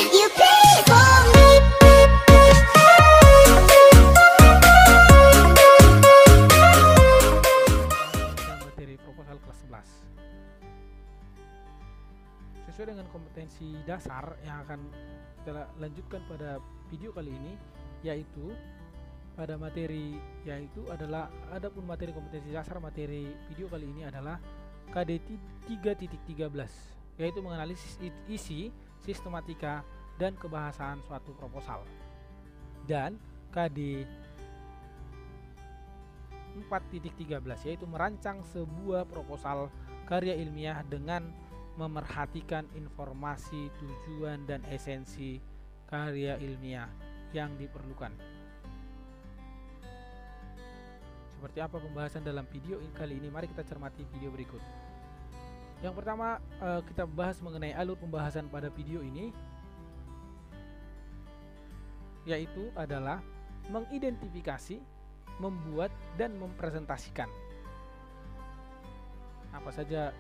You pay for me. Materi proposal kelas 11. Sesuai dengan kompetensi dasar yang akan kita lanjutkan pada video kali ini, yaitu pada materi adapun materi kompetensi dasar materi video kali ini adalah KD 3.13, yaitu menganalisis isi, sistematika, dan kebahasaan suatu proposal. Dan KD 4.13 yaitu merancang sebuah proposal karya ilmiah dengan memerhatikan informasi, tujuan, dan esensi karya ilmiah yang diperlukan. Seperti apa pembahasan dalam video kali ini? Mari kita cermati video berikut. Yang pertama, kita bahas mengenai alur pembahasan pada video ini, yaitu adalah mengidentifikasi, membuat, dan mempresentasikan. Apa saja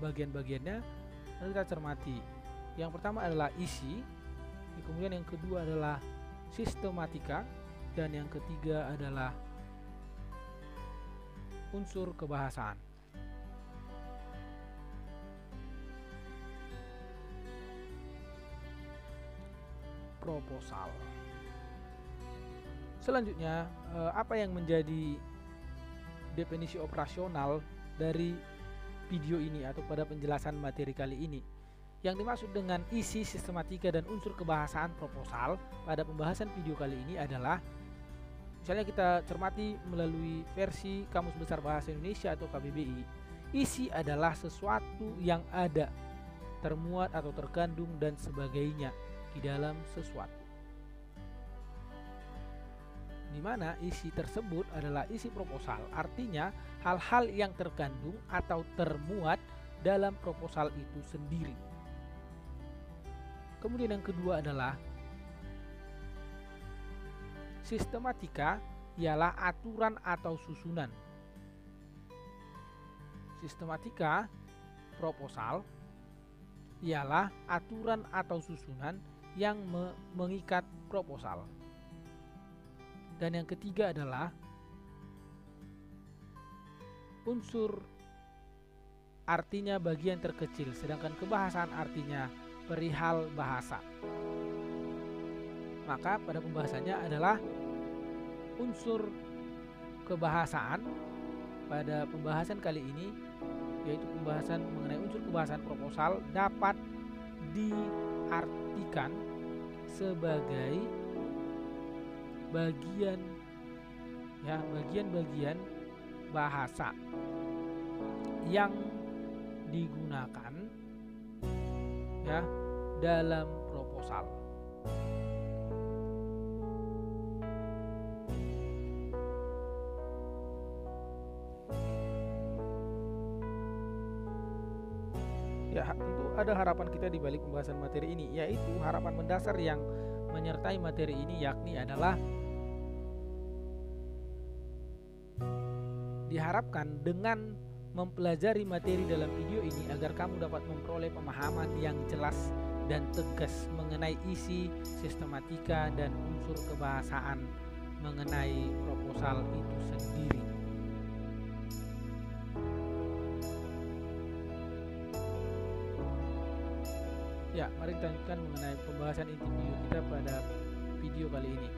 bagian-bagiannya? Lalu kita cermati. Yang pertama adalah isi, kemudian yang kedua adalah sistematika, dan yang ketiga adalah unsur kebahasaan. Proposal. Selanjutnya, apa yang menjadi definisi operasional dari video ini atau pada penjelasan materi kali ini? Yang dimaksud dengan isi, sistematika, dan unsur kebahasaan proposal pada pembahasan video kali ini adalah, misalnya kita cermati melalui versi Kamus Besar Bahasa Indonesia atau KBBI, isi adalah sesuatu yang ada, termuat atau terkandung dan sebagainya di dalam sesuatu. Di mana isi tersebut adalah isi proposal, artinya hal-hal yang terkandung atau termuat dalam proposal itu sendiri. Kemudian yang kedua adalah sistematika, ialah aturan atau susunan. Sistematika proposal ialah aturan atau susunan yang mengikat proposal. Dan yang ketiga adalah unsur, artinya bagian terkecil, sedangkan kebahasaan artinya perihal bahasa. Maka pada pembahasannya adalah unsur kebahasaan. Pada pembahasan kali ini, yaitu pembahasan mengenai unsur kebahasaan proposal, dapat diartikan sebagai bagian-bagian bahasa yang digunakan dalam proposal. Ya, tentu ada harapan kita di balik pembahasan materi ini, yaitu harapan mendasar yang menyertai materi ini, yakni adalah diharapkan dengan mempelajari materi dalam video ini agar kamu dapat memperoleh pemahaman yang jelas dan tegas mengenai isi, sistematika, dan unsur kebahasaan mengenai proposal itu sendiri. Ya, mari kita lanjutkan mengenai pembahasan inti video kita pada video kali ini.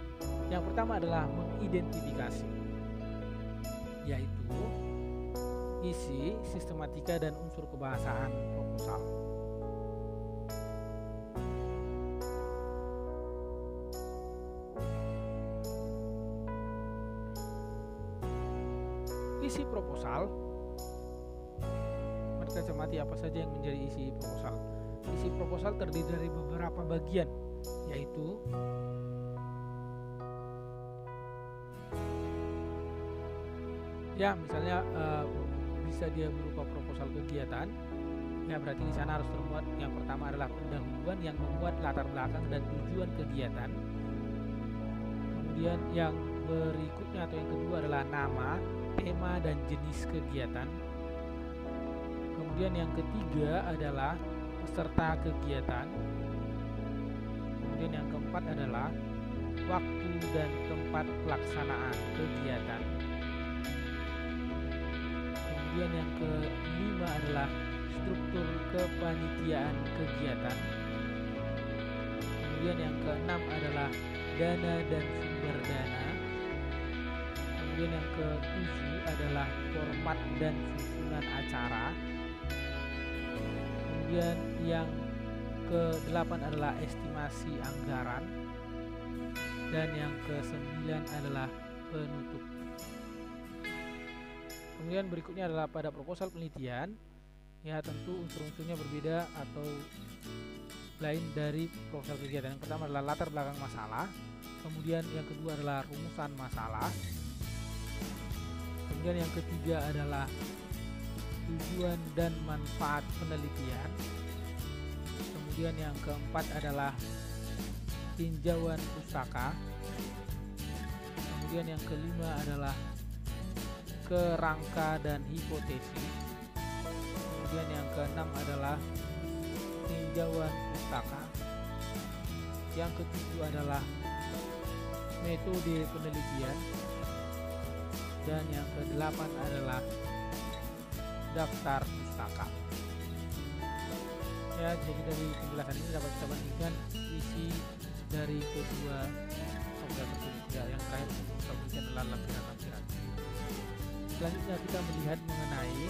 Yang pertama adalah mengidentifikasi, yaitu isi, sistematika, dan unsur kebahasaan proposal. Isi proposal, mari kita cermati apa saja yang menjadi isi proposal. Isi proposal terdiri dari beberapa bagian, yaitu misalnya bisa dia berupa proposal kegiatan. Ya, berarti di sana harus termuat, yang pertama adalah pendahuluan yang memuat latar belakang dan tujuan kegiatan. Kemudian yang berikutnya atau yang kedua adalah nama, tema, dan jenis kegiatan. Kemudian yang ketiga adalah peserta kegiatan. Kemudian yang keempat adalah waktu dan tempat pelaksanaan kegiatan. Kemudian yang kelima adalah struktur kepanitiaan kegiatan. Kemudian yang keenam adalah dana dan sumber dana. Kemudian yang ketujuh adalah format dan susunan acara. Kemudian yang ke-8 adalah estimasi anggaran. Dan yang ke-9 adalah penutup. Kemudian berikutnya adalah pada proposal penelitian. Ya, tentu unsur-unsurnya berbeda atau lain dari proposal kegiatan. Yang pertama adalah latar belakang masalah. Kemudian yang kedua adalah rumusan masalah. Kemudian yang ketiga adalah tujuan dan manfaat penelitian. Kemudian yang keempat adalah tinjauan pustaka. Kemudian yang kelima adalah kerangka dan hipotesis. Kemudian yang keenam adalah tinjauan pustaka. Yang ketujuh adalah metode penelitian. Dan yang ke-8 adalah daftar pustaka. Ya, jadi dari penjelasan ini dapat kita bandingkan isi dari kedua program tersebut. Ya, yang terakhir program penelitian adalah lampiran-lampiran. Selanjutnya kita melihat mengenai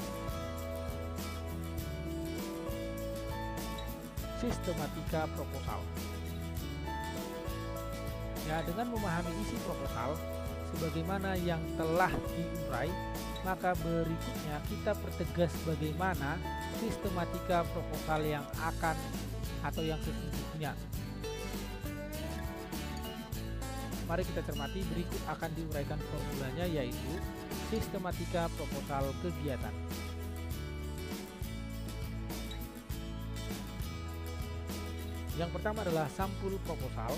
sistematika proposal. Ya, dengan memahami isi proposal sebagaimana yang telah diurai, maka berikutnya kita pertegas bagaimana sistematika proposal yang akan atau yang sesungguhnya. Mari kita cermati, berikut akan diuraikan formulanya, yaitu sistematika proposal kegiatan. Yang pertama adalah sampul proposal.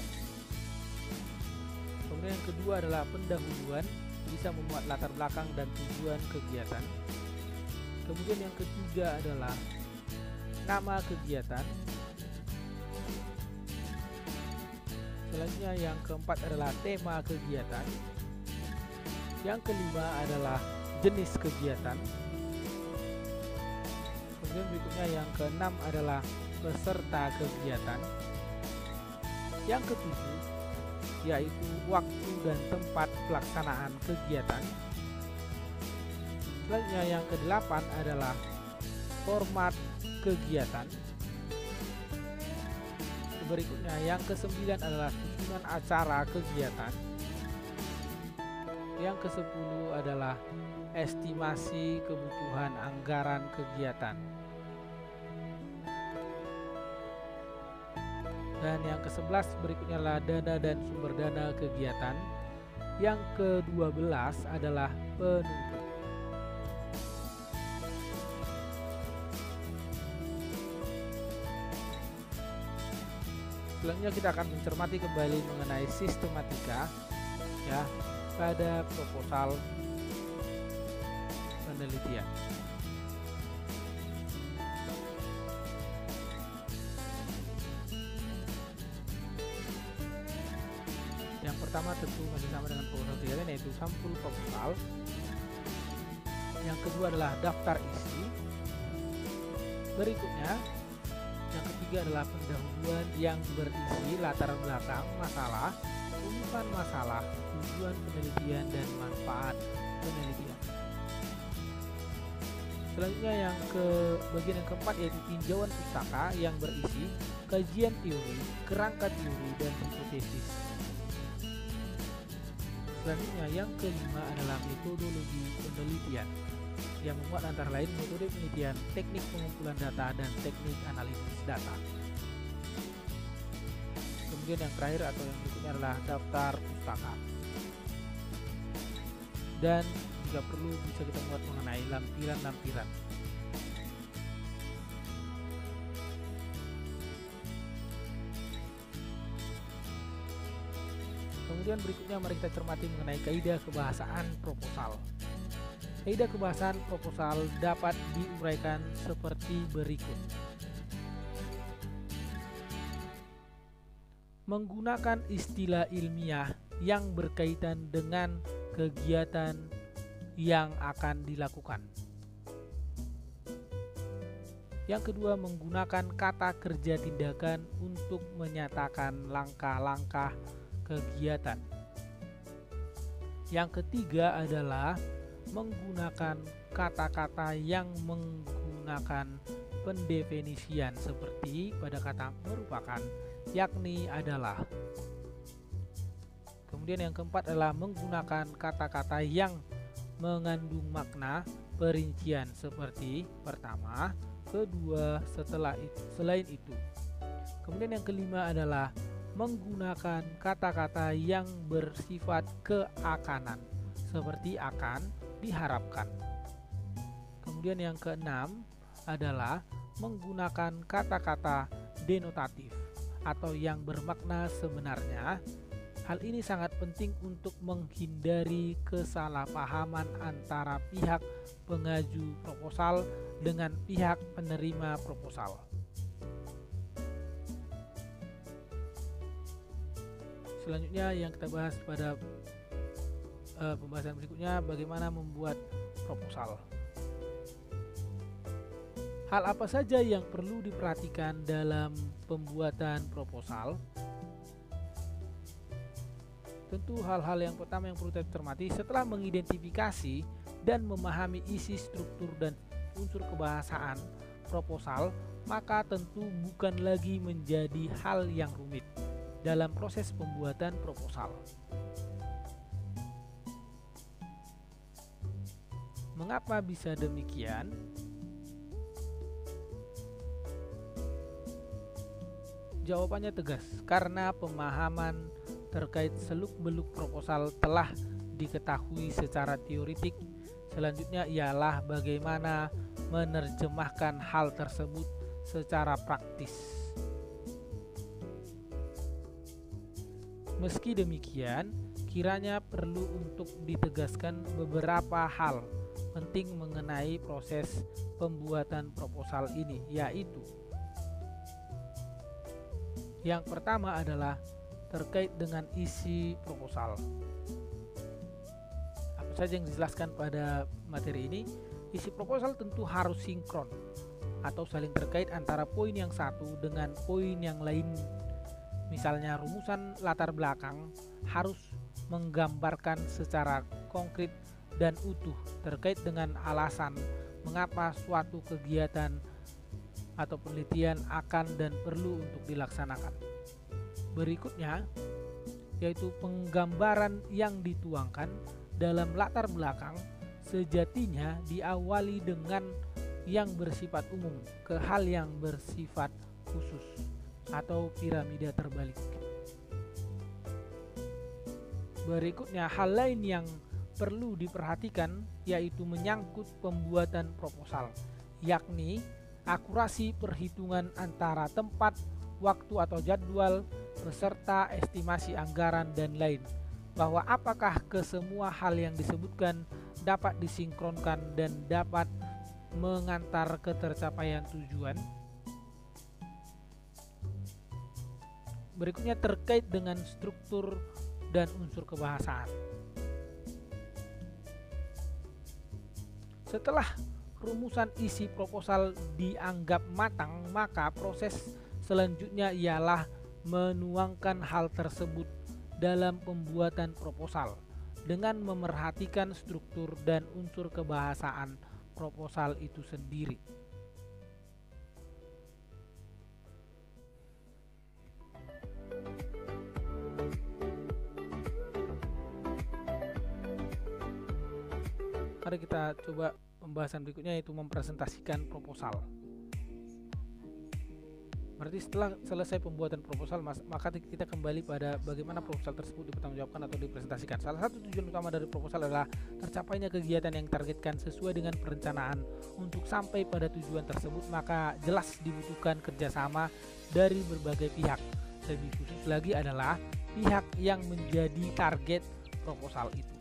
Kemudian yang kedua adalah pendahuluan, bisa memuat latar belakang dan tujuan kegiatan. Kemudian yang ketiga adalah nama kegiatan. Selanjutnya yang keempat adalah tema kegiatan. Yang kelima adalah jenis kegiatan. Kemudian berikutnya yang keenam adalah peserta kegiatan. Yang ketujuh yaitu waktu dan tempat pelaksanaan kegiatan. Selanjutnya yang kedelapan adalah format kegiatan. Berikutnya yang ke-9 adalah susunan acara kegiatan. Yang ke-10 adalah estimasi kebutuhan anggaran kegiatan. Dan yang ke-11 berikutnya adalah dana dan sumber dana kegiatan. Yang ke-12 adalah penutup. Selanjutnya kita akan mencermati kembali mengenai sistematika ya pada proposal penelitian. Yang pertama tentu masih sama dengan proposal kegiatan, yaitu sampul proposal. Yang kedua adalah daftar isi. Berikutnya yang ketiga adalah pendahuluan yang berisi latar belakang masalah, rumusan masalah, tujuan penelitian, dan manfaat penelitian. Selanjutnya yang ke bagian yang keempat yaitu tinjauan pustaka yang berisi kajian teori, kerangka teori, dan hipotesis. Selanjutnya yang kelima adalah metodologi penelitian yang memuat antara lain metode penelitian, teknik pengumpulan data, dan teknik analisis data. Kemudian yang terakhir atau yang berikutnya adalah daftar pustaka. Dan jika perlu bisa kita buat mengenai lampiran-lampiran. Kemudian berikutnya mari kita cermati mengenai kaidah kebahasaan proposal. Kaidah kebahasaan proposal dapat diuraikan seperti berikut. menggunakan istilah ilmiah yang berkaitan dengan kegiatan yang akan dilakukan. Yang kedua, menggunakan kata kerja tindakan untuk menyatakan langkah-langkah kegiatan. Yang ketiga adalah menggunakan kata-kata yang menggunakan pendefinisian seperti pada kata merupakan, yakni adalah. Kemudian yang keempat adalah menggunakan kata-kata yang mengandung makna perincian seperti pertama, kedua, selain itu. Kemudian yang kelima adalah menggunakan kata-kata yang bersifat keakanan seperti akan, diharapkan. Kemudian yang keenam adalah menggunakan kata-kata denotatif atau yang bermakna sebenarnya. Hal ini sangat penting untuk menghindari kesalahpahaman antara pihak pengaju proposal dengan pihak penerima proposal. Selanjutnya yang kita bahas pada pembahasan berikutnya, bagaimana membuat proposal. Hal apa saja yang perlu diperhatikan dalam pembuatan proposal? Tentu hal-hal yang pertama yang perlu kita cermati setelah mengidentifikasi dan memahami isi, struktur, dan unsur kebahasaan proposal, maka tentu bukan lagi menjadi hal yang rumit dalam proses pembuatan proposal. Mengapa bisa demikian? Jawabannya tegas, karena pemahaman terkait seluk-beluk proposal telah diketahui secara teoretik. Selanjutnya ialah bagaimana menerjemahkan hal tersebut secara praktis. Meski demikian, kiranya perlu untuk ditegaskan beberapa hal penting mengenai proses pembuatan proposal ini, yaitu yang pertama adalah terkait dengan isi proposal. Apa saja yang dijelaskan pada materi ini? Isi proposal tentu harus sinkron atau saling terkait antara poin yang satu dengan poin yang lain. Misalnya rumusan latar belakang harus menggambarkan secara konkret dan utuh terkait dengan alasan mengapa suatu kegiatan atau penelitian akan dan perlu untuk dilaksanakan. Berikutnya yaitu penggambaran yang dituangkan dalam latar belakang sejatinya diawali dengan yang bersifat umum ke hal yang bersifat khusus atau piramida terbalik. Berikutnya hal lain yang perlu diperhatikan yaitu menyangkut pembuatan proposal, yakni akurasi perhitungan antara tempat, waktu atau jadwal, beserta estimasi anggaran dan lain, bahwa apakah kesemua hal yang disebutkan dapat disinkronkan dan dapat mengantar ke tercapaian tujuan. Berikutnya terkait dengan struktur dan unsur kebahasaan. Setelah rumusan isi proposal dianggap matang, maka proses selanjutnya ialah menuangkan hal tersebut dalam pembuatan proposal dengan memerhatikan struktur dan unsur kebahasaan proposal itu sendiri. Mari kita coba pembahasan berikutnya, yaitu mempresentasikan proposal. Berarti setelah selesai pembuatan proposal, maka kita kembali pada bagaimana proposal tersebut dipertanggungjawabkan atau dipresentasikan. Salah satu tujuan utama dari proposal adalah tercapainya kegiatan yang ditargetkan sesuai dengan perencanaan. Untuk sampai pada tujuan tersebut, maka jelas dibutuhkan kerjasama dari berbagai pihak. Lebih khusus lagi adalah pihak yang menjadi target proposal itu.